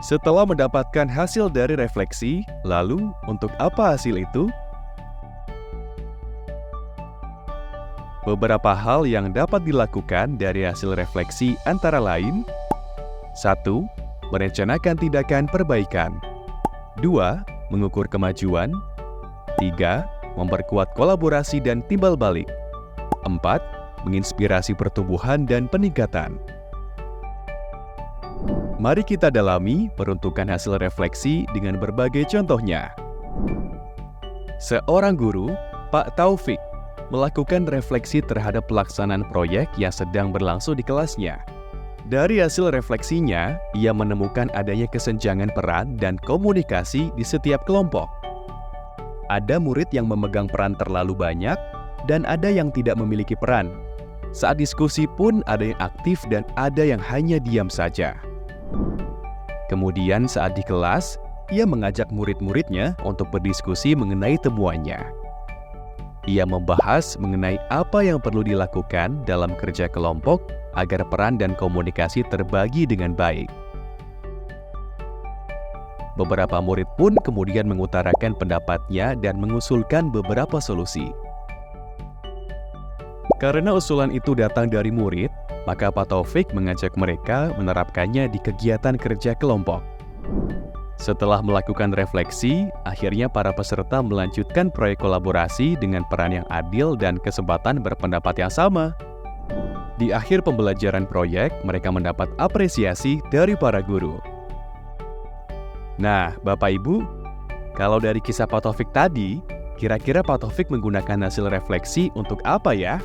Setelah mendapatkan hasil dari refleksi, lalu untuk apa hasil itu? Beberapa hal yang dapat dilakukan dari hasil refleksi antara lain: 1. Merencanakan tindakan perbaikan. 2. Mengukur kemajuan. 3. Memperkuat kolaborasi dan timbal balik. 4. Menginspirasi pertumbuhan dan peningkatan. Mari kita dalami peruntukan hasil refleksi dengan berbagai contohnya. Seorang guru, Pak Taufik, melakukan refleksi terhadap pelaksanaan proyek yang sedang berlangsung di kelasnya. Dari hasil refleksinya, ia menemukan adanya kesenjangan peran dan komunikasi di setiap kelompok. Ada murid yang memegang peran terlalu banyak, dan ada yang tidak memiliki peran. Saat diskusi pun ada yang aktif dan ada yang hanya diam saja. Kemudian saat di kelas, ia mengajak murid-muridnya untuk berdiskusi mengenai temuannya. Ia membahas mengenai apa yang perlu dilakukan dalam kerja kelompok agar peran dan komunikasi terbagi dengan baik. Beberapa murid pun kemudian mengutarakan pendapatnya dan mengusulkan beberapa solusi. Karena usulan itu datang dari murid, maka Pak Taufik mengajak mereka menerapkannya di kegiatan kerja kelompok. Setelah melakukan refleksi, akhirnya para peserta melanjutkan proyek kolaborasi dengan peran yang adil dan kesempatan berpendapat yang sama. Di akhir pembelajaran proyek, mereka mendapat apresiasi dari para guru. Nah, Bapak Ibu, kalau dari kisah Pak Taufik tadi, kira-kira Pak Taufik menggunakan hasil refleksi untuk apa ya?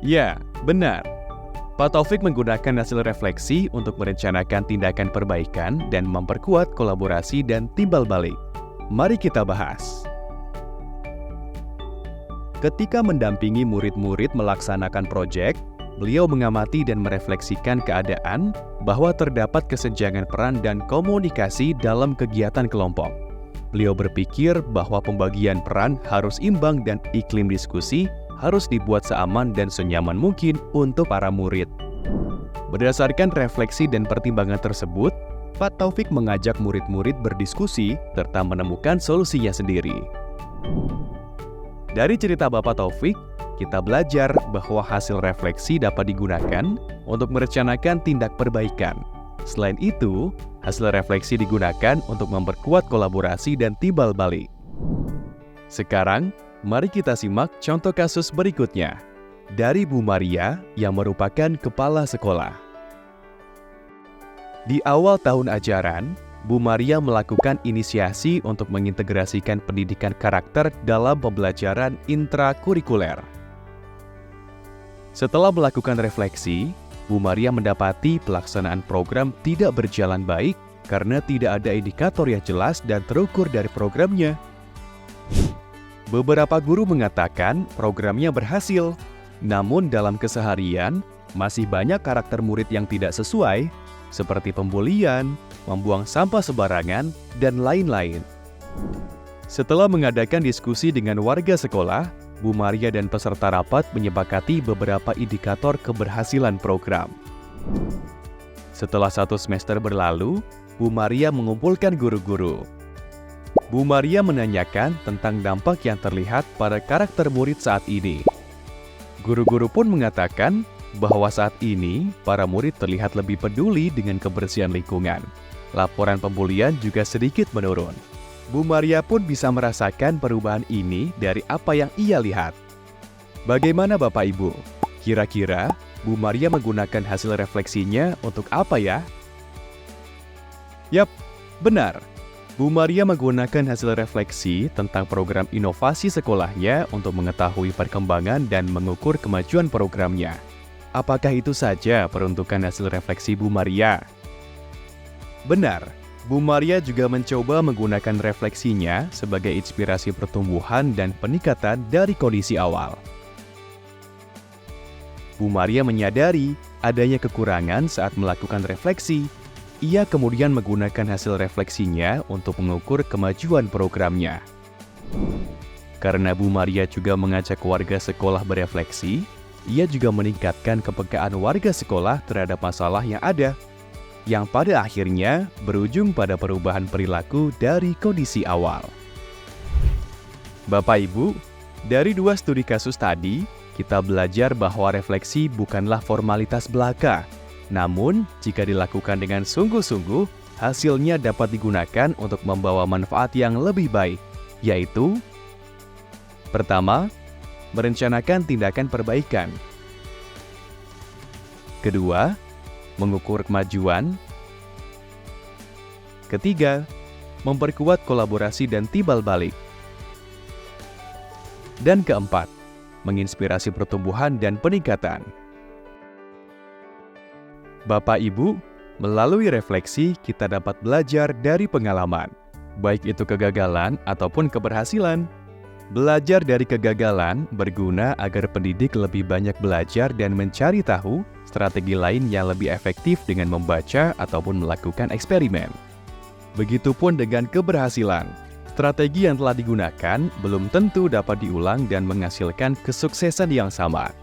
Ya, benar. Pak Taufik menggunakan hasil refleksi untuk merencanakan tindakan perbaikan dan memperkuat kolaborasi dan timbal balik. Mari kita bahas. Ketika mendampingi murid-murid melaksanakan proyek, beliau mengamati dan merefleksikan keadaan bahwa terdapat kesenjangan peran dan komunikasi dalam kegiatan kelompok. Beliau berpikir bahwa pembagian peran harus imbang dan iklim diskusi harus dibuat seaman dan senyaman mungkin untuk para murid. Berdasarkan refleksi dan pertimbangan tersebut, Pak Taufik mengajak murid-murid berdiskusi serta menemukan solusinya sendiri. Dari cerita Bapak Taufik, kita belajar bahwa hasil refleksi dapat digunakan untuk merencanakan tindak perbaikan. Selain itu, hasil refleksi digunakan untuk memperkuat kolaborasi dan timbal balik. Sekarang, mari kita simak contoh kasus berikutnya dari Bu Maria yang merupakan kepala sekolah. Di awal tahun ajaran, Bu Maria melakukan inisiasi untuk mengintegrasikan pendidikan karakter dalam pembelajaran intrakurikuler. Setelah melakukan refleksi, Bu Maria mendapati pelaksanaan program tidak berjalan baik karena tidak ada indikator yang jelas dan terukur dari programnya. Beberapa guru mengatakan programnya berhasil, namun dalam keseharian masih banyak karakter murid yang tidak sesuai, seperti pembulian, membuang sampah sembarangan, dan lain-lain. Setelah mengadakan diskusi dengan warga sekolah, Bu Maria dan peserta rapat menyepakati beberapa indikator keberhasilan program. Setelah 1 semester berlalu, Bu Maria mengumpulkan guru-guru. Bu Maria menanyakan tentang dampak yang terlihat pada karakter murid saat ini. Guru-guru pun mengatakan bahwa saat ini para murid terlihat lebih peduli dengan kebersihan lingkungan. Laporan pembulian juga sedikit menurun. Bu Maria pun bisa merasakan perubahan ini dari apa yang ia lihat. Bagaimana Bapak Ibu? Kira-kira Bu Maria menggunakan hasil refleksinya untuk apa ya? Yap, benar. Bu Maria menggunakan hasil refleksi tentang program inovasi sekolahnya untuk mengetahui perkembangan dan mengukur kemajuan programnya. Apakah itu saja peruntukan hasil refleksi Bu Maria? Benar, Bu Maria juga mencoba menggunakan refleksinya sebagai inspirasi pertumbuhan dan peningkatan dari kondisi awal. Bu Maria menyadari adanya kekurangan saat melakukan refleksi. Ia kemudian menggunakan hasil refleksinya untuk mengukur kemajuan programnya. Karena Bu Maria juga mengajak warga sekolah berefleksi, ia juga meningkatkan kepekaan warga sekolah terhadap masalah yang ada. yang pada akhirnya berujung pada perubahan perilaku dari kondisi awal. Bapak Ibu, dari 2 studi kasus tadi, kita belajar bahwa refleksi bukanlah formalitas belaka. Namun, jika dilakukan dengan sungguh-sungguh, hasilnya dapat digunakan untuk membawa manfaat yang lebih baik, yaitu: pertama, merencanakan tindakan perbaikan. Kedua, mengukur kemajuan. Ketiga, memperkuat kolaborasi dan timbal balik. Dan keempat, menginspirasi pertumbuhan dan peningkatan. Bapak Ibu, melalui refleksi kita dapat belajar dari pengalaman, baik itu kegagalan ataupun keberhasilan. Belajar dari kegagalan berguna agar pendidik lebih banyak belajar dan mencari tahu strategi lain yang lebih efektif dengan membaca ataupun melakukan eksperimen. Begitupun dengan keberhasilan. Strategi yang telah digunakan belum tentu dapat diulang dan menghasilkan kesuksesan yang sama.